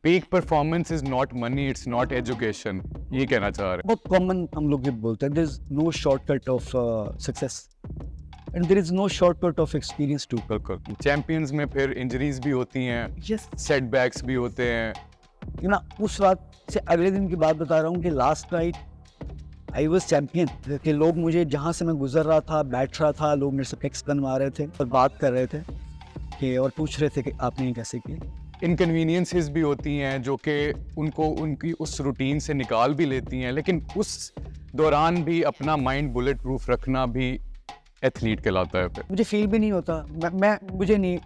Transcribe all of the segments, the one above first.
peak performance is not money, it's not education. ये कहना चाह रहे बहुत कॉमन हम लोग ये बोलते हैं, there is no shortcut of success and there is no shortcut of experience too. बिल्कुल. चैंपियंस में फिर इंजरीज भी होती हैं, Yes, सेटबैक्स भी होते हैं. you know, उस रात से अगले दिन की बात बता रहा हूँ कि last night I was champion, कि लोग मुझे जहाँ से मैं गुजर रहा था, बैठ रहा था, लोग मेरे से टेक्स्ट बनवा रहे थे और बात कर रहे थे कि और पूछ रहे थे कि आपने ये कैसे किया. इनकन्वीनियंसेस भी होती हैं जो कि उनको उनकी उस रूटीन से निकाल भी लेती हैं, लेकिन उस दौरान भी अपना माइंड बुलेट प्रूफ रखना भी एथलीट कहलाता है. फिर मुझे फील भी नहीं होता, मुझे नहीं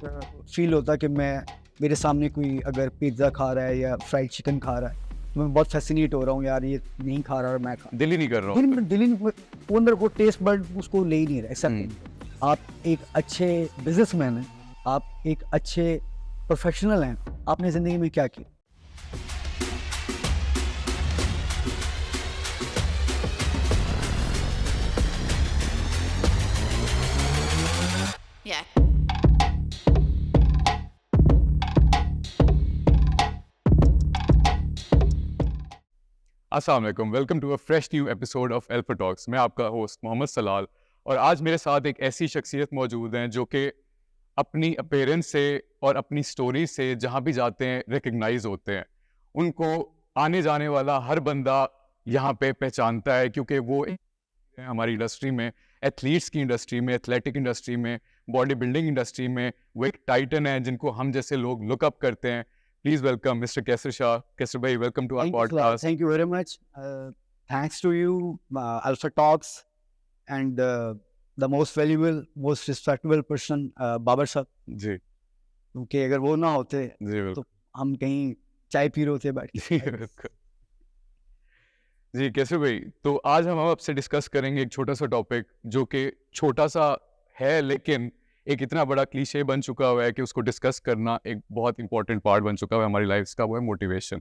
फील होता कि मेरे सामने कोई अगर पिज़्ज़ा खा रहा है या फ्राइड चिकन खा रहा है तो मैं बहुत फैसिनेट हो रहा हूँ, यार ये नहीं खा रहा और मैं खा दिल ही नहीं कर रहा हूँ. दिल वो अंदर को टेस्ट बर्ड उसको ले ही नहीं रहा. एक्सेप्ट आप एक अच्छे बिजनेसमैन हैं, आप एक अच्छे प्रोफेशनल हैं, आपने ज़िंदगी में क्या किया? Yeah. अस्सलाम वालेकुम, welcome to a fresh new episode of Alpha Talks. मैं आपका होस्ट मोहम्मद सलाल और आज मेरे साथ एक ऐसी शख्सियत मौजूद हैं जो कि अपनी अपीयरेंस से और अपनी स्टोरी से जहाँ भी जाते हैं रिकग्नाइज होते हैं. उनको आने जाने वाला हर बंदा यहाँ पे पहचानता है क्योंकि वो हमारी इंडस्ट्री में, एथलीट्स की इंडस्ट्री में, एथलेटिक इंडस्ट्री में, बॉडी बिल्डिंग इंडस्ट्री में वो एक टाइटन है जिनको हम जैसे लोग लुक अप करते हैं. Please welcome Mr. Kesar Shah. Kesar bhai, welcome to our podcast. Thank you very much. Thanks to you, Alpha Talks, and the most valuable, most respectable person, Babar साहब. जी क्योंकि अगर वो ना होते जी बिल्कुल. तो हम कहीं चाय पी रहे होते बैठ जी बिल्कुल. जी केसर भाई, तो आज हम आपसे डिस्कस करेंगे एक छोटा सा टॉपिक जो कि छोटा सा है लेकिन एक इतना बड़ा क्लीशे बन चुका हुआ है कि उसको डिस्कस करना एक बहुत इंपॉर्टेंट पार्ट बन चुका हुआ है हमारी लाइफ का. वो है मोटिवेशन.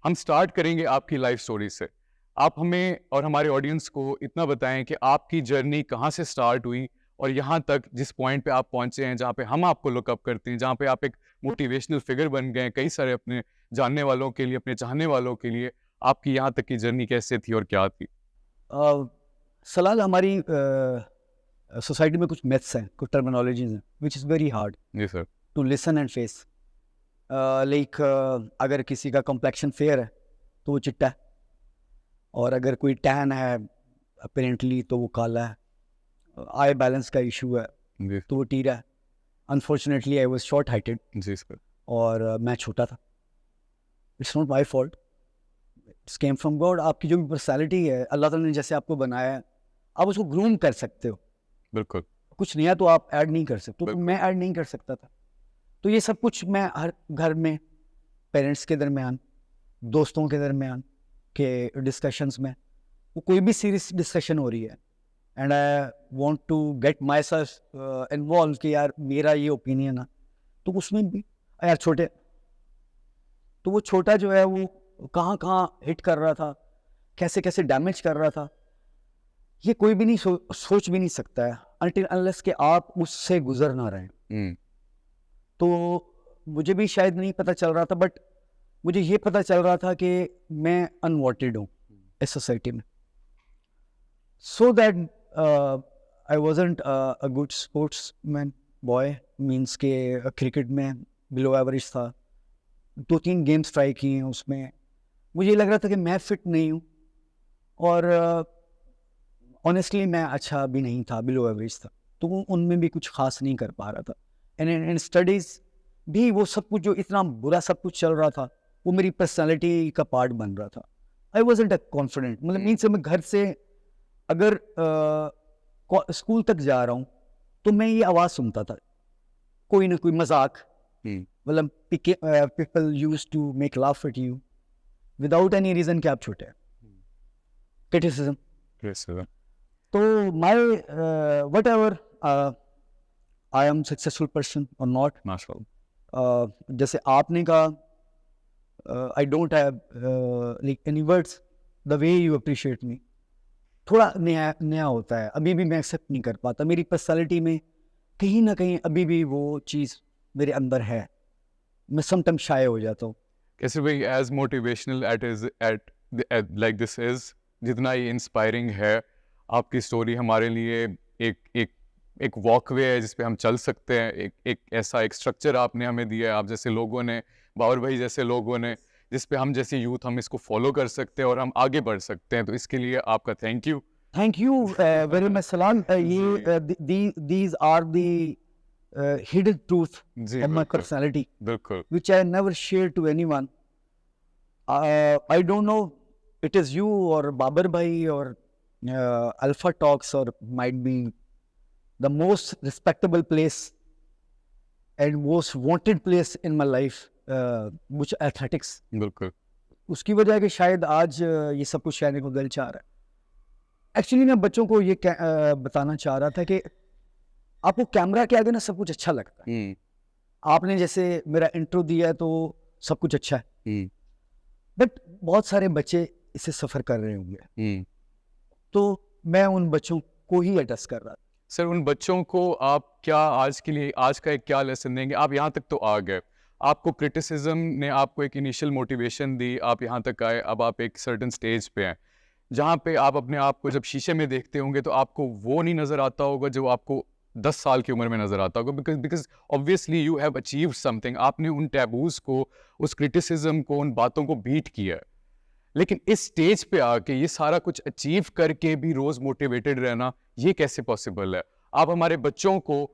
हम स्टार्ट करेंगे आपकी लाइफ स्टोरी से. आप हमें और हमारे ऑडियंस को इतना बताएं कि आपकी जर्नी कहाँ से स्टार्ट हुई और यहाँ तक जिस पॉइंट पे आप पहुँचे हैं जहाँ पे हम आपको लुकअप करते हैं, जहाँ पे आप एक मोटिवेशनल फिगर बन गए कई सारे अपने जानने वालों के लिए, अपने चाहने वालों के लिए. आपकी यहाँ तक की जर्नी कैसे थी और क्या थी? सलाल, हमारी सोसाइटी में कुछ मेथ्स हैं, कुछ टर्मिनोलॉजीज हैं विच इज़ वेरी हार्ड जी sir. To listen and face. Like अगर किसी का कॉम्प्लेक्शन फेयर है तो वो चिट्टा है, और अगर कोई टैन है अपेरेंटली तो वो काला है. आई बैलेंस का इशू है जी तो वो टीरा है. Unfortunately I was short heighted जी सर. और मैं छोटा था. It's not my fault, it's came from God. आपकी जो भी पर्सनैलिटी है, अल्लाह ताला ने जैसे आपको बनाया है, आप उसको ग्रूम कर सकते हो. बिल्कुल. कुछ नया तो आप ऐड नहीं कर सकते, तो मैं ऐड नहीं कर सकता था. तो ये सब कुछ मैं हर घर में, पेरेंट्स के दरमियान, दोस्तों के दरमियान के डिस्कशंस में, वो कोई भी सीरियस डिस्कशन हो रही है and I want to get myself involve कि यार मेरा ये ओपिनियन है, तो उसमें भी यार छोटे, तो वो छोटा जो है वो कहाँ कहाँ हिट कर रहा था, कैसे कैसे डैमेज कर रहा था, ये कोई भी नहीं सोच भी नहीं सकता है until unless कि आप उससे गुजर ना रहे. तो मुझे भी शायद नहीं पता चल रहा था, बट मुझे ये पता चल रहा था कि मैं अनवांटेड हूँ इस सोसाइटी में. So that I wasn't a good sportsman boy, means के क्रिकेट में बिलो एवरेज था. 2-3 गेम्स ट्राई किए हैं, उसमें मुझे ये लग रहा था कि मैं फिट नहीं हूँ, और ऑनेस्टली मैं अच्छा भी नहीं था, बिलो एवरेज था. तो उनमें भी कुछ खास नहीं कर पा रहा था. एंड स्टडीज़ भी वो सब कुछ जो इतना बुरा सब कुछ चल रहा था, वो मेरी पर्सनालिटी का पार्ट बन रहा था. आई वॉजंट अ कॉन्फिडेंट, मतलब मीन्स मैं घर से अगर स्कूल तक जा रहा हूँ तो मैं ये आवाज़ सुनता था, कोई ना कोई मजाक, मतलब people use to make laugh at you without any reason कि आप छोटे हैं. क्रिटिसिज्म. तो my whatever I am successful person और नॉट, जैसे आपने कहा, I don't have like any words the way you appreciate me. थोड़ा नया होता है, अभी भी मैं एक्सेप्ट नहीं कर पाता. मेरी पर्सनैलिटी में कहीं ना कहीं अभी भी वो चीज़ मेरे अंदर है. मैं समटाइम शाय हो जाता हूँ. कैसे भाई as motivational at like this is, जितना ये इंस्पायरिंग है, आपकी स्टोरी हमारे लिए एक एक एक वॉकवे है जिस पे हम चल सकते हैं, एक ऐसा एक स्ट्रक्चर आपने हमें दिया है, आप जैसे लोगों ने, बाबर भाई जैसे लोगों ने, जिस पे हम जैसे यूथ हम इसको फॉलो कर सकते हैं और हम आगे बढ़ सकते हैं। तो इसके लिए आपका thank you. Thank you very much सलाम। these are the hidden truth जी of my बिल्कुल personality बिल्कुल which I never share to anyone. I don't know it is you or Babar Bhai or Alpha Talks or might be the most respectable place and most wanted place in my life, which athletics. बिल्कुल उसकी वजह है कि शायद आज ये सब कुछ कहने को दिल चाह रहा है। एक्चुअली मैं बच्चों को ये बताना चाह रहा था कि आपको कैमरा के आगे ना सब कुछ अच्छा लगता है। आपने जैसे मेरा इंट्रो दिया है तो सब कुछ अच्छा है, बट बहुत सारे बच्चे इससे सफ़र कर रहे होंगे, तो मैं उन बच्चों को ही एड्रेस कर रहा था। सर उन बच्चों को आप क्या आज के लिए, आज का एक क्या लेसन देंगे? आप यहाँ तक तो आ गए, आपको क्रिटिसिज्म ने आपको एक इनिशियल मोटिवेशन दी, आप यहाँ तक आए, अब आप एक सर्टेन स्टेज पे हैं जहाँ पे आप अपने आप को जब शीशे में देखते होंगे तो आपको वो नहीं नज़र आता होगा जो आपको 10 साल की उम्र में नज़र आता होगा, because obviously you have achieved something. आपने उन टैबूज़ को, उस क्रिटिसिज्म को, उन बातों को बीट किया है। लेकिन इस स्टेज पे आके ये सारा कुछ अचीव करके भी रोज़ मोटिवेटेड रहना, ये कैसे पॉसिबल है? आप हमारे बच्चों को,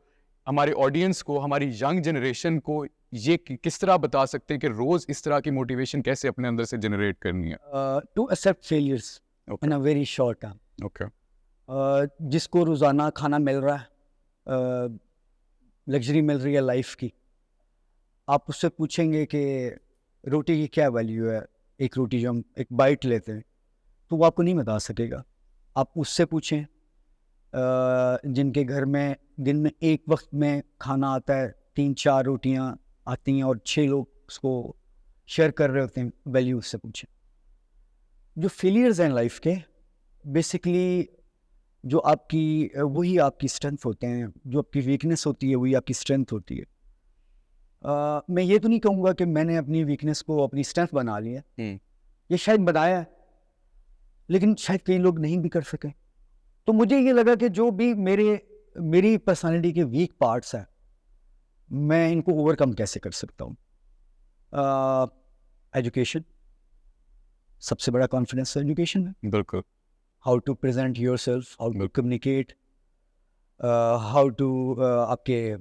हमारे ऑडियंस को, हमारी यंग जनरेशन को ये किस तरह बता सकते हैं कि रोज़ इस तरह की मोटिवेशन कैसे अपने अंदर से जनरेट करनी है? To accept failures in a very short time. Okay जिसको रोज़ाना खाना मिल रहा है, लग्जरी मिल रही है लाइफ की, आप उससे पूछेंगे कि रोटी की क्या वैल्यू है, एक रोटी जो हम एक बाइट लेते हैं, तो वो आपको नहीं बता सकेगा। आप उससे पूछें जिनके घर में दिन में एक वक्त में खाना आता है, 3-4 रोटियां आती हैं और 6 लोग उसको शेयर कर रहे होते हैं, वैल्यू उससे पूछें। जो फेलियर्स हैं लाइफ के, बेसिकली जो आपकी वही आपकी स्ट्रेंथ होते हैं, जो आपकी वीकनेस होती है वही आपकी स्ट्रेंथ होती है। मैं ये तो नहीं कहूँगा कि मैंने अपनी वीकनेस को अपनी स्ट्रेंथ बना लिया, ये शायद बनाया है, लेकिन शायद कई लोग नहीं भी कर सके। तो मुझे ये लगा कि जो भी मेरी पर्सनालिटी के वीक पार्ट्स हैं, मैं इनको ओवरकम कैसे कर सकता हूँ। एजुकेशन, सबसे बड़ा कॉन्फिडेंस एजुकेशन है। बिल्कुल। How to present yourself, how to communicate, how to आपके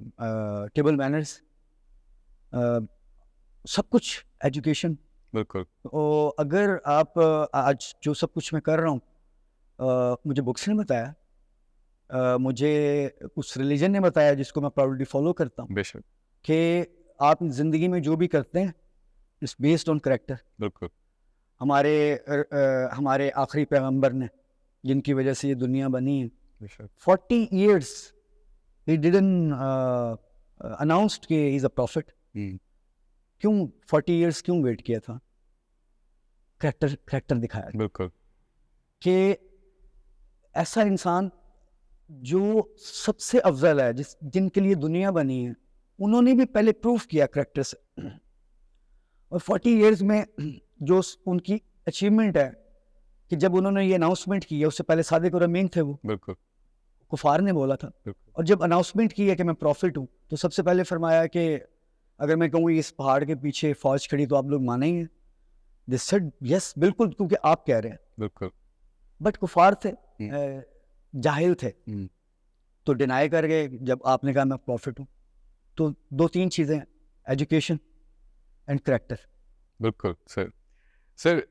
टेबल मैनर्स, सब कुछ एजुकेशन। बिल्कुल। और अगर आप आज जो सब कुछ मैं कर रहा हूँ, मुझे बुक्स ने बताया, मुझे उस रिलीजन ने बताया जिसको मैं प्राउडली फॉलो करता हूँ, बेशक। कि आप ज़िंदगी में जो भी करते हैं इट्स बेस्ड ऑन करैक्टर। बिल्कुल। हमारे आखिरी पैगंबर ने, जिनकी वजह से ये दुनिया बनी है, बेशक। 40 years he didn't announced कि he is a prophet। क्यों 40 years क्यों वेट किया था? करैक्टर दिखाया बिल्कुल। कि ऐसा इंसान जो सबसे अफजल है, जिनके लिए दुनिया बनी है, उन्होंने भी पहले प्रूफ किया करैक्टर से। और 40 years में जो उनकी अचीवमेंट है कि जब उन्होंने ये अनाउंसमेंट की है, उससे पहले सादिक और अमीन थे, वो बिल्कुल। कुफार ने बोला था। और जब अनाउंसमेंट की है कि मैं प्रॉफिट हूँ, तो सबसे पहले फरमाया कि अगर मैं कहूँ इस पहाड़ के पीछे फौज खड़ी तो आप लोग मानेंगे? दे सेड यस, बिल्कुल, क्योंकि आप कह रहे हैं। बिल्कुल। बट कुफार थे, जाहिल थे, तो डिनाई कर गए जब आपने कहा मैं प्रॉफिट हूँ। तो 2-3 चीज़ें, एजुकेशन एंड करैक्टर। बिल्कुल सर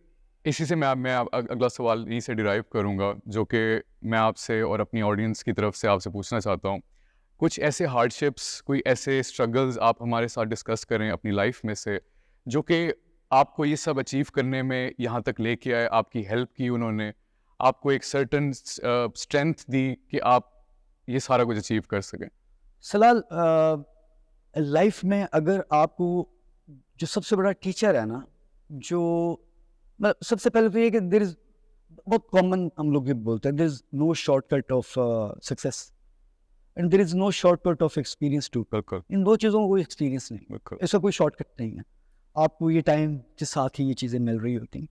इसी से मैं अगला सवाल यहीं से डिराइव करूँगा, जो कि मैं आपसे और अपनी ऑडियंस की तरफ से आपसे पूछना चाहता हूँ। कुछ ऐसे हार्डशिप्स, कोई ऐसे स्ट्रगल्स आप हमारे साथ डिस्कस करें अपनी लाइफ में से, जो कि आपको ये सब अचीव करने में यहाँ तक लेके आए, आपकी हेल्प की उन्होंने, आपको एक सर्टन स्ट्रेंथ दी कि आप ये सारा कुछ अचीव कर सकें। सलाल, लाइफ में अगर आपको जो सबसे बड़ा टीचर है ना, जो मतलब सबसे पहले तो ये कि देयर इज, बहुत कॉमन हम लोग ये बोलते हैं, there is no shortcut of success and there is no shortcut of experience too. बिल्कुल। इन दो चीज़ों को कोई एक्सपीरियंस नहीं, बिल्कुल। ऐसा कोई शॉर्टकट नहीं है। आपको ये टाइम के साथ ही ये चीज़ें मिल रही होती हैं।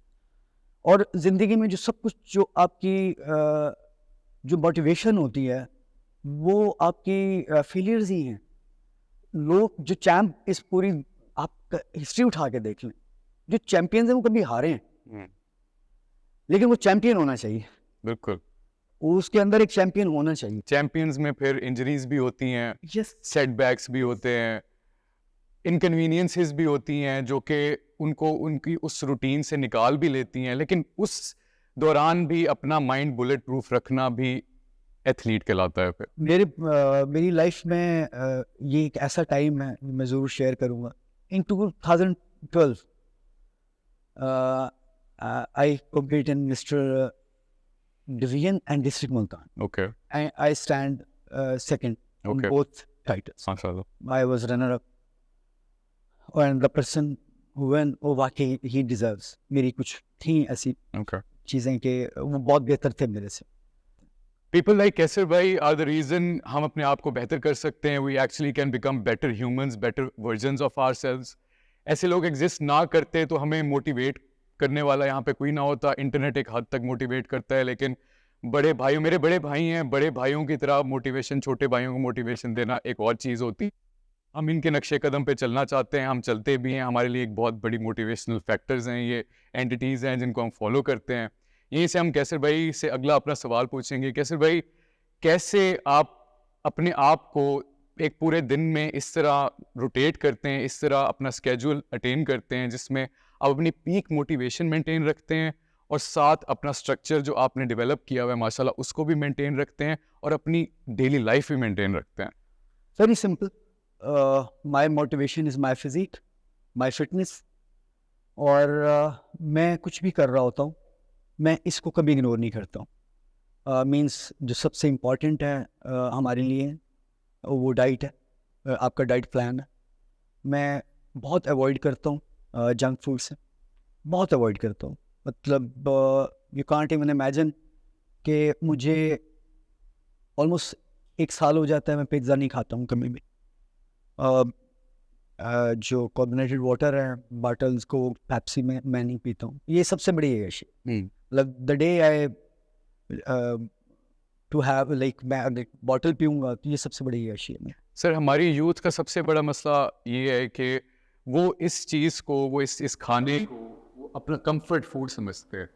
और ज़िंदगी में जो सब कुछ जो आपकी जो मोटिवेशन होती है वो आपकी फेलियर्स ही हैं। लोग जो चैम्प इस पूरी आप हिस्ट्री उठा के देख लें, जो चैंपियंस हैं वो कभी हारे हैं, लेकिन वो चैंपियन होना चाहिए, बिल्कुल। उसके अंदर एक चैंपियन होना चाहिए। चैंपियंस में फिर इंजरीज भी होती हैं, यस, सेटबैक्स भी होते हैं, इनकन्वीनियंसेस भी होती हैं जो कि उनको उनकी उस रूटीन से निकाल भी लेती हैं, लेकिन उस दौरान भी अपना माइंड बुलेट प्रूफ रखना भी एथलीट कहलाता है फिर। मेरी लाइफ में ये एक ऐसा टाइम है मैं ज़रूर शेयर करूँगा। In 2012 I compete in mister division and district Multan. Okay, I stand second in Okay. both titles. माशाल्लाह। I was runner up, and the person who won, वो वाकई he deserves। मेरी कुछ थी ऐसी ओके। चीज़ें कि वो बहुत बेहतर थे मेरे से। People like कैसर भाई are the reason हम अपने आप को बेहतर कर सकते हैं। We actually can become better humans, better versions of ourselves. ऐसे लोग एग्जिस्ट ना करते तो हमें मोटिवेट करने वाला यहाँ पे कोई ना होता। इंटरनेट एक हद तक मोटिवेट करता है, लेकिन बड़े भाइयों, मेरे बड़े भाई हैं, बड़े भाइयों की तरह मोटिवेशन, छोटे भाइयों को मोटिवेशन देना एक और चीज़ होती। हम इनके नक्शे कदम पे चलना चाहते हैं, हम चलते भी हैं। हमारे लिए एक बहुत बड़ी मोटिवेशनल फैक्टर्स हैं, ये एंटिटीज़ हैं जिनको हम फॉलो करते हैं। यहीं से हम कैसर भाई से अगला अपना सवाल पूछेंगे। कैसर भाई, कैसे आप अपने आप को एक पूरे दिन में इस तरह रोटेट करते हैं, इस तरह अपना स्केड्यूल अटेन करते हैं जिसमें आप अपनी पीक मोटिवेशन मेंटेन रखते हैं और साथ अपना स्ट्रक्चर जो आपने डेवलप किया हुआ है माशाल्लाह उसको भी मेंटेन रखते हैं और अपनी डेली लाइफ भी मेंटेन रखते हैं? Very simple. My motivation is my physique, my fitness। और मैं कुछ भी कर रहा होता हूँ, मैं इसको कभी इग्नोर नहीं करता हूँ। मीन्स जो सबसे इम्पॉर्टेंट है हमारे लिए वो डाइट है। आपका डाइट प्लान है। मैं बहुत अवॉइड करता हूँ जंक फूड से, बहुत अवॉइड करता हूँ। मतलब यू कांट इवन इमेजिन कि मुझे ऑलमोस्ट 1 साल हो जाता है मैं पिज़्ज़ा नहीं खाता हूँ कभी भी। जो कार्बोनेटेड वाटर है बॉटल्स को पेप्सी में मैं नहीं पीता हूँ। ये सबसे बड़ी है मतलब the day I to have like मैं अगर बॉटल पीऊँगा तो ये सबसे बड़ी है में। सर, हमारी यूथ का सबसे बड़ा मसला ये है कि वो इस चीज़ को, वो इस खाने को वो अपना कंफर्ट फूड समझते हैं।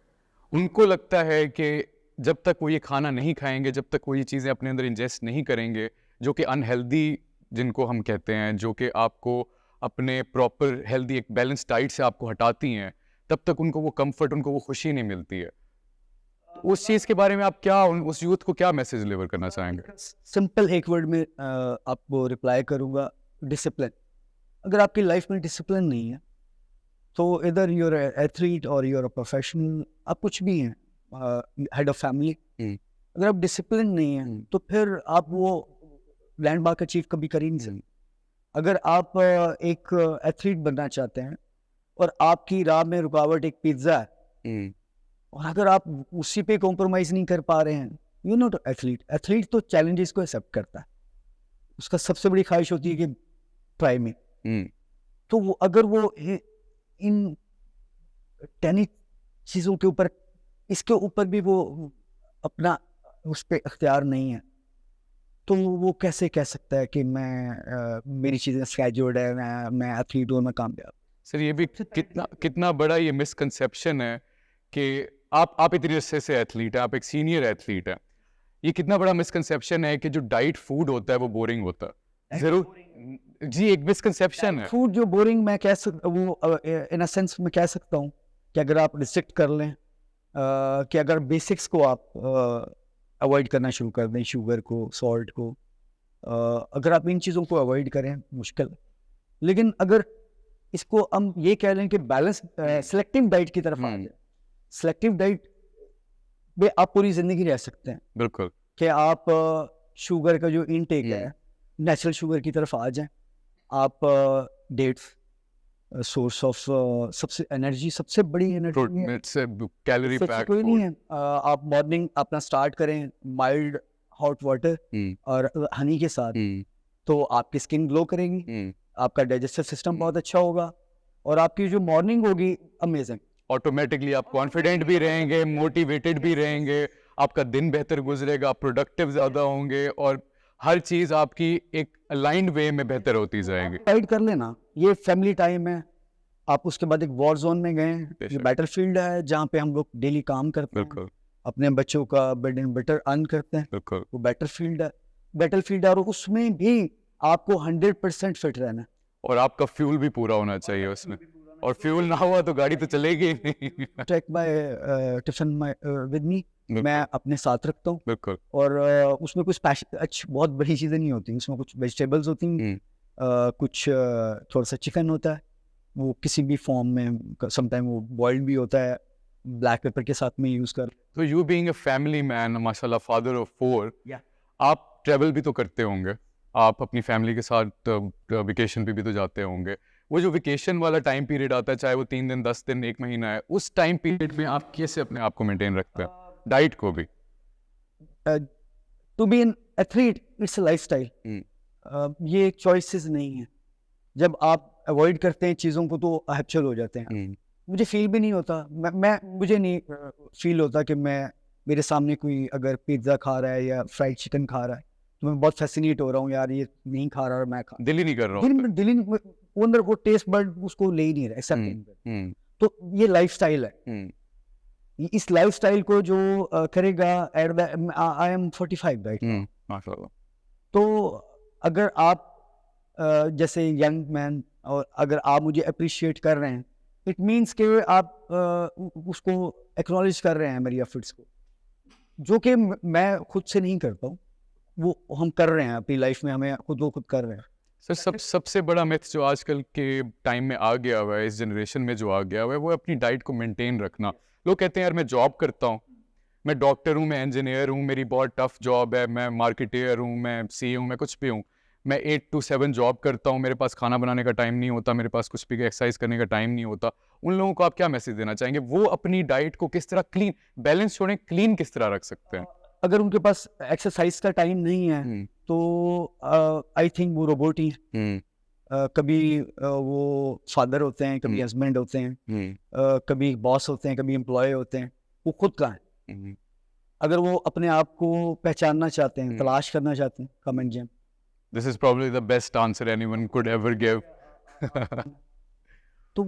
उनको लगता है कि जब तक वो ये खाना नहीं खाएंगे, जब तक वो ये चीज़ें अपने अंदर इंजेस्ट नहीं करेंगे जो कि अनहेल्दी जिनको हम कहते हैं, जो कि आपको अपने प्रॉपर हेल्दी एक बैलेंस डाइट से आपको हटाती हैं, तब तक उनको वो कंफर्ट, उनको वो खुशी नहीं मिलती है। तो उस चीज़ के बारे में आप क्या उस यूथ को क्या मैसेज डिलीवर करना चाहेंगे? सिंपल एक वर्ड में आपको रिप्लाई करूँगा, डिसिप्लिन। अगर आपकी लाइफ में डिसिप्लिन नहीं है तो इधर यूर एथलीट और यूर प्रोफेशनल, आप कुछ भी हैं, हेड ऑफ फैमिली, अगर आप डिसिप्लिन नहीं है तो फिर आप वो लैंडमार्क अचीव कभी कर ही नहीं सकते। अगर आप एक एथलीट बनना चाहते हैं और आपकी राह में रुकावट एक पिज्ज़ा है और अगर आप उसी पे कॉम्प्रोमाइज़ नहीं कर पा रहे हैं, यू नॉट एथलीट। एथलीट तो चैलेंजेस को एक्सेप्ट करता है, उसका सबसे बड़ी ख्वाहिश होती है कि ट्राई में। तो वो अगर वो इन 10 चीज़ों के ऊपर, इसके ऊपर भी वो अपना उस पर अख्तियार नहीं है तो वो कैसे कह सकता है कि मेरी चीज़ें स्केड्यूल्ड है, मैं एथलीट हूँ, मैं कामयाब। सर, ये भी कितना बड़ा ये मिसकंसेप्शन है कि आप इतने अरसे से एथलीट है, आप एक सीनियर एथलीट है। ये कितना बड़ा मिसकंसेप्शन है कि जो डाइट फूड होता है वो बोरिंग होता है। जरूर जी, एक मिसकंसेप्शन है। फूड जो बोरिंग मैं कह सकता वो इन अ सेंस मैं कह सकता हूँ कि अगर आप रिस्ट्रिक्ट कर लें, कि अगर बेसिक्स को आप अवॉइड करना शुरू कर दें, शुगर को, सॉल्ट को, अगर आप इन चीज़ों को अवॉइड करें मुश्किल। लेकिन अगर इसको हम ये कह लें कि बैलेंस सेलेक्टिव डाइट की तरफ आ जाए, सेलेक्टिव डाइट में आप पूरी ज़िंदगी रह सकते हैं। बिल्कुल। कि आप शुगर का जो इनटेक है नेचुरल शुगर की तरफ आ जाएं। आप डेट्स सोर्स ऑफ सबसे एनर्जी, सबसे बड़ी एनर्जी कैलोरी पैक कोई नहीं है। आप मॉर्निंग अपना स्टार्ट करें माइल्ड हॉट वाटर और हनी के साथ, तो आपकी स्किन ग्लो करेगी, आपका डाइजेस्टिव सिस्टम बहुत अच्छा होगा, और आपकी जो मॉर्निंग होगी अमेजिंग। ऑटोमेटिकली आप कॉन्फिडेंट भी रहेंगे, मोटिवेटेड भी रहेंगे, आपका दिन बेहतर गुजरेगा, प्रोडक्टिव ज़्यादा होंगे और हर चीज़ आपकी एक अलाइंड वे में बेहतर होती जाएगी। गाइड कर लेना, ये फैमिली टाइम है। आप उसके बाद एक वॉर जोन में गए, ये बेशक। बैटलफील्ड है जहाँ पे हम लोग डेली काम करते हैं, बिल्कुल अपने बच्चों का ब्रेड एंड बटर अर्न करते हैं। बिल्कुल। वो बैटलफील्ड है और उसमें भी आपको 100% फिट रहना है। और आपका फ्यूल भी पूरा होना चाहिए उसमें, और फ्यूल ना हुआ तो गाड़ी तो चलेगी ही नहीं। Take my tiffin with me, मैं अपने साथ रखता हूँ। बिल्कुल। और उसमें कुछ बहुत बड़ी चीज़ें नहीं होती, उसमें कुछ वेजिटेबल्स होती हैं, कुछ थोड़ा सा चिकन होता है, वो किसी भी फॉर्म में, समटाइम वो बॉइल्ड भी होता है, ब्लैक पेपर के साथ में यूज़ कर। तो you being a family man, माशाल्लाह फादर ऑफ 4, आप ट्रैवल भी तो करते होंगे, आप अपनी फैमिली के साथ वेकेशन पे भी तो जाते होंगे। वो जो वेकेशन वाला टाइम पीरियड आता है, चाहे वो 3 दिन, 10 दिन, 1 महीना है, उस टाइम पीरियड में आप कैसे अपने आप को मेंटेन रखते हैं, डाइट को भी? To be an athlete it's a lifestyle, ये चॉइसेस नहीं है। जब आप अवॉइड करते हैं चीज़ों को तो हैप्चुअल हो जाते हैं। मुझे फील भी नहीं होता, मुझे नहीं फील होता कि मेरे सामने कोई अगर पिज्ज़ा खा रहा है या फ्राइड चिकन खा रहा है तो मैं बहुत फैसिनेट हो रहा हूँ, यार ये नहीं खा रहा और मैं खा, दिल ही नहीं कर रहा होता। दिल ही नहीं, वो अंदर वो टेस्ट बर्ड उसको ले ही नहीं रहा, एक्सेप्ट नहीं कर रहा। तो ये लाइफस्टाइल है। इस लाइफस्टाइल को जो करेगा, at the I am 45 right, माशाल्लाह। तो अगर आप जैसे यंग मैन, और अगर आप मुझे अप्रिशिएट कर रहे हैं, इट मीन्स कि आप उसको एक्नॉलेज कर रहे हैं मेरी एफर्ट्स को, जो कि मैं खुद से नहीं करता हूँ, वो हम कर रहे हैं अपनी लाइफ में, हमें खुद कर रहे हैं। सर सबसे बड़ा मिथ जो आजकल के टाइम में आ गया हुआ है, इस जनरेशन में जो आ गया हुआ है, वो अपनी डाइट को मेंटेन रखना। लोग कहते हैं यार मैं जॉब करता हूँ, मैं डॉक्टर हूँ, मैं इंजीनियर हूँ, मेरी बहुत टफ जॉब है, मैं मार्केटियर हूँ, मैं सी हूँ, मैं कुछ भी हूँ, मैं 8 to 7 जॉब करता हूँ, मेरे पास खाना बनाने का टाइम नहीं होता, मेरे पास कुछ भी एक्सरसाइज करने का टाइम नहीं होता। उन लोगों को आप क्या मैसेज देना चाहेंगे? वो अपनी डाइट को किस तरह क्लीन, बैलेंस छोड़ें, क्लीन किस तरह रख सकते हैं? अगर उनके पास एक्सरसाइज का टाइम नहीं है तो आई थिंक वो रोबोट ही हैं। कभी वो फादर होते हैं, कभी हस्बैंड होते हैं, कभी बॉस होते हैं, कभी एम्प्लॉय होते हैं, वो खुद का है। अगर वो अपने आप को पहचानना चाहते हैं, तलाश करना चाहते हैं, come and gym. This is probably the best answer anyone could ever give. तो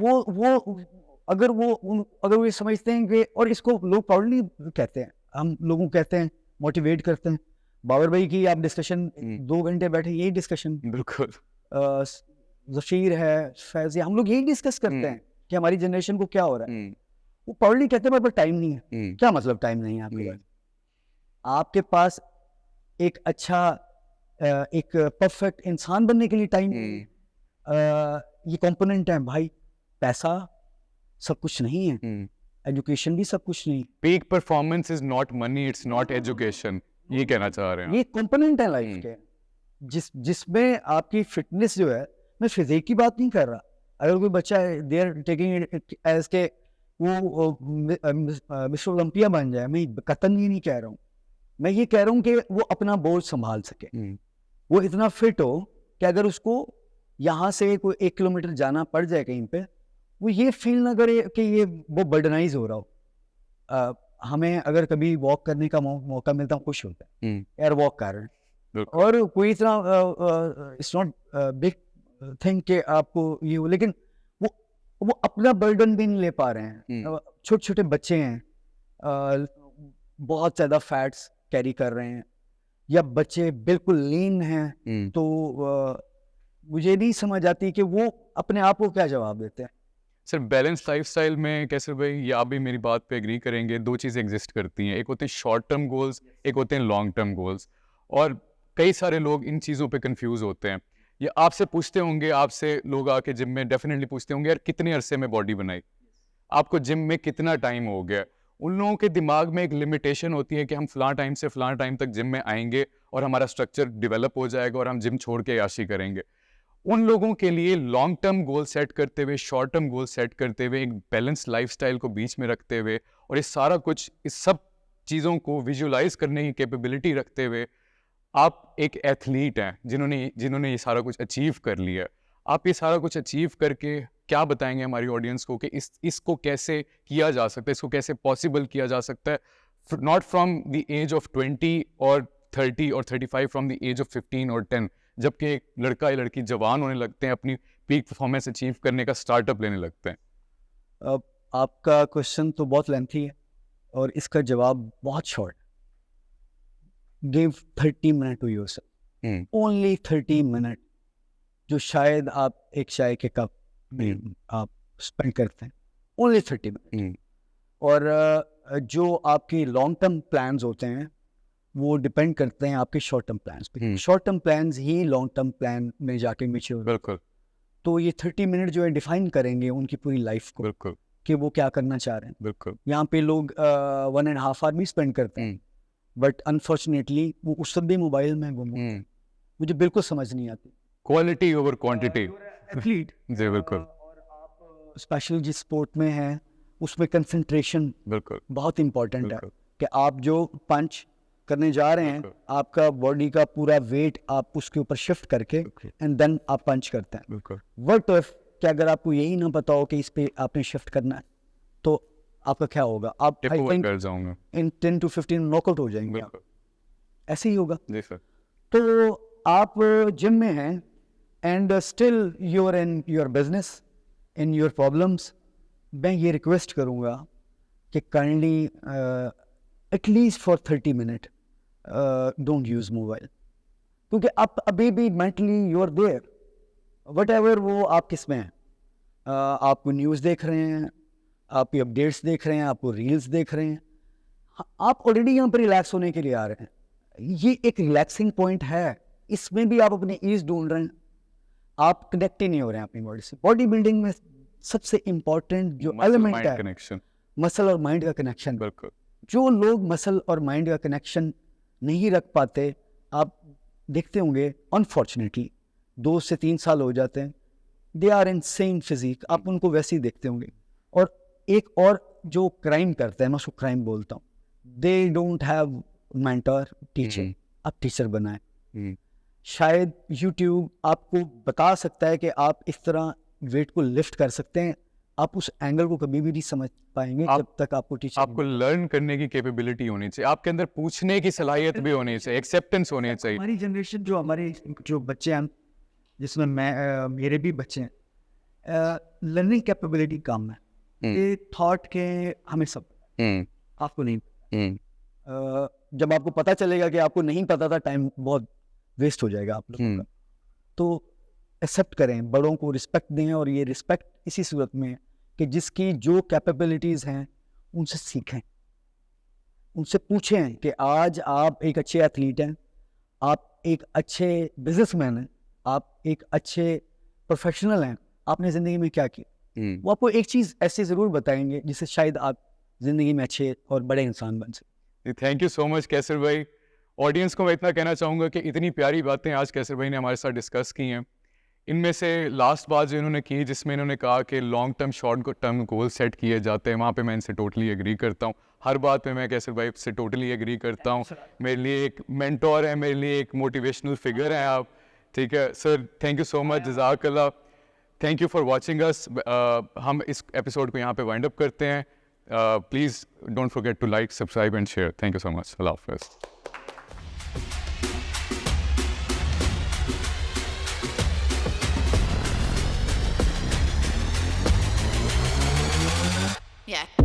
अगर वो ये समझते हैं कि, और इसको लोग प्राउडली कहते हैं, हम लोगों को कहते हैं, मोटिवेट करते हैं। बाबर भाई की आप डिस्कशन 2 घंटे बैठे, यही डिस्कशन, बिल्कुल। जफीर है, फैज़, हम लोग यही डिस्कस करते हैं कि हमारी जनरेशन को क्या हो रहा है। वो प्राउडली कहते हैं मेरे पास टाइम नहीं है। क्या मतलब टाइम नहीं है आपके पास? आपके पास एक अच्छा एक परफेक्ट इंसान बनने के लिए टाइम नहीं है। ये कंपोनेंट है भाई, पैसा सब कुछ नहीं है, एजुकेशन भी सब कुछ नहीं। Peak performance is not money, it's not education, ये कहना चाह रहे हैं। ये कंपोनेंट है लाइफ के, जिसमें आपकी फिटनेस जो है, मैं फिजिक की बात नहीं कर रहा। अगर कोई बच्चा है, they are taking it as के वो मिस्टर ओलंपिया बन जाए, मैं कतन ये नहीं कह रहा हूँ। मैं ये कह रहा हूँ कि वो अपना बोझ संभाल सके, वो इतना फिट हो कि अगर उसको यहाँ से कोई 1 किलोमीटर जाना पड़ जाए कहीं पे, वो ये फील ना करे कि ये वो बर्डनाइज हो रहा हो। हमें अगर कभी वॉक करने का मौका मिलता, खुश होता है यार वॉक कर रहे हैं, और कोई इतना इट्स नॉट बिग थिंग कि आपको ये हो, लेकिन वो अपना बर्डन भी नहीं ले पा रहे हैं। छोटे छोटे बच्चे हैं, बहुत ज़्यादा फैट्स कैरी कर रहे हैं, या बच्चे बिल्कुल लीन हैं, तो मुझे नहीं समझ आती कि वो अपने आप को क्या जवाब देते हैं। सर बैलेंस लाइफस्टाइल में कैसे भाई, ये आप भी मेरी बात पे एग्री करेंगे, 2 चीज़ें एग्जिस्ट करती हैं, एक होते हैं शॉर्ट टर्म गोल्स, एक होते हैं लॉन्ग टर्म गोल्स, और कई सारे लोग इन चीज़ों पे कंफ्यूज होते हैं। ये आपसे पूछते होंगे, आपसे लोग आके जिम में डेफिनेटली पूछते होंगे यार कितने अरसे में बॉडी बनाई, आपको जिम में कितना टाइम हो गया। उन लोगों के दिमाग में एक लिमिटेशन होती है कि हम फलां टाइम से फलां टाइम तक जिम में आएंगे और हमारा स्ट्रक्चर डेवलप हो जाएगा और हम जिम छोड़ के याशी करेंगे। उन लोगों के लिए लॉन्ग टर्म गोल सेट करते हुए, शॉर्ट टर्म गोल सेट करते हुए, एक बैलेंस लाइफस्टाइल को बीच में रखते हुए, और इस सारा कुछ, इस सब चीज़ों को विजुलाइज करने की कैपेबिलिटी रखते हुए, आप एक एथलीट हैं जिन्होंने ये सारा कुछ अचीव कर लिया। आप ये सारा कुछ अचीव करके क्या बताएंगे हमारी ऑडियंस को कि इसको कैसे किया जा सकता है, इसको कैसे पॉसिबल किया जा सकता है, not from the age of 20 और 30 और 35, फ्रॉम द एज ऑफ 15 और 10, जबकि एक लड़का या लड़की जवान होने लगते हैं, अपनी पीक परफॉर्मेंस अचीव करने का स्टार्टअप लेने लगते हैं। अब आपका क्वेश्चन तो बहुत लेंथी है और इसका जवाब बहुत short. Give 30 minute to yourself, only 30 minute, जो शायद आप एक चाय के कप में आप स्पेंड करते हैं, ओनली 30 मिनट। और जो आपके लॉन्ग टर्म प्लान्स होते हैं वो डिपेंड करते हैं आपके शॉर्ट टर्म प्लान्स पे। शॉर्ट टर्म प्लान्स ही लॉन्ग टर्म प्लान में जाके मैच्योर, बिल्कुल। तो ये 30 मिनट जो है डिफाइन करेंगे उनकी पूरी लाइफ को, बिल्कुल, कि वो क्या करना चाह रहे हैं। बिल्कुल। यहाँ पे लोग 1.5 आवर भी स्पेंड करते हैं, बट अनफॉर्चुनेटली वो उस सब भी मोबाइल में गुम होते हैं। मुझे बिल्कुल समझ नहीं आती। Quality over quantity. एथलीट जी बिल्कुल। और आप स्पेशल जिस स्पोर्ट में हैं उसमें कंसंट्रेशन बिल्कुल बहुत इंपॉर्टेंट है, बिल्कुल। कि आप जो पंच करने जा रहे हैं, आपका बॉडी का पूरा वेट आप उसके ऊपर शिफ्ट करके एंड देन आप पंच करते हैं। बिल्कुल। व्हाट इफ कि अगर आपको यही ना पता हो कि इस पे आपने शिफ्ट करना है, तो आपका क्या होगा? आप आई थिंक कर जाऊंगा इन 10 to 15 नॉकआउट हो जाएंगे आप। ऐसे ही होगा। जी सर। तो आप जिम में हैं and still you are in your business, in your problems, मैं ये रिक्वेस्ट करूँगा कि kindly at least for 30 minute don't use mobile, क्योंकि आप अभी भी mentally you are there, whatever वो आप किस में हैं। आप न्यूज़ देख रहे हैं, आप अपडेट्स देख रहे हैं, आप रील्स देख रहे हैं, आप ऑलरेडी यहाँ पर रिलैक्स होने के लिए आ रहे हैं। ये एक रिलैक्सिंग पॉइंट है, इसमें भी आप अपनी ईज ढूंढ रहे हैं, आप कनेक्ट ही नहीं हो रहे हैं अपनी बॉडी से। बॉडी बिल्डिंग में सबसे इम्पोर्टेंट जो एलिमेंट है कनेक्शन, मसल और माइंड का कनेक्शन। बिल्कुल। जो लोग मसल और माइंड का कनेक्शन नहीं रख पाते, आप देखते होंगे अनफॉर्चुनेटली 2 से 3 साल हो जाते हैं, they are in same physique, आप उनको वैसे ही देखते होंगे। और एक और जो क्राइम करते हैं, मैं उसको क्राइम बोलता हूँ, they don't have mentor teacher. आप टीचर बनाए। शायद यूट्यूब आपको बता सकता है कि आप इस तरह वेट को लिफ्ट कर सकते हैं, आप उस एंगल को कभी भी नहीं समझ पाएंगे जब तक आपको टीचर, आपको लर्न करने की कैपेबिलिटी होनी चाहिए, आपके अंदर पूछने की सलाहियत भी होनी चाहिए, एक्सेप्टेंस होनी चाहिए। हमारी जनरेशन जो हमारे जो बच्चे हैं, जिसमें मैं मेरे भी बच्चे हैं, लर्निंग कैपेबिलिटी कम है। ये थॉट के हमें सब आपको नहीं, जब आपको पता चलेगा कि आपको नहीं पता था, टाइम बहुत वेस्ट हो जाएगा आप लोगों का। तो एक्सेप्ट करें, बड़ों को रिस्पेक्ट दें, और ये रिस्पेक्ट इसी सूरत में है कि जिसकी जो कैपेबिलिटीज़ हैं उनसे सीखें, उनसे पूछें कि आज आप एक अच्छे एथलीट हैं, आप एक अच्छे बिजनेसमैन हैं, आप एक अच्छे प्रोफेशनल हैं, आपने ज़िंदगी में क्या किया। वो आपको एक चीज़ ऐसे ज़रूर बताएंगे जिससे शायद आप ज़िंदगी में अच्छे और बड़े इंसान बन सकें। थैंक यू सो मच कैसर भाई। ऑडियंस को मैं इतना कहना चाहूँगा कि इतनी प्यारी बातें आज कैसर भाई ने हमारे साथ डिस्कस की हैं। इनमें से लास्ट बात जो इन्होंने की, जिसमें इन्होंने कहा कि long term short term goal set किए जाते हैं, वहाँ पे मैं इनसे टोटली एग्री करता हूँ। हर बात पे मैं कैसर भाई से टोटली एग्री करता हूँ। मेरे लिए एक मेंटोर है, मेरे लिए एक मोटिवेशनल फिगर हैं आप। ठीक है sir, thank you so much, जज़ाकल्लाह। Thank you for watching us. हम इस एपिसोड को यहाँ पे वाइंड अप करते हैं। Please don't forget to like, subscribe and share. Thank you so much. अल्लाह हाफ़िज़। Yeah.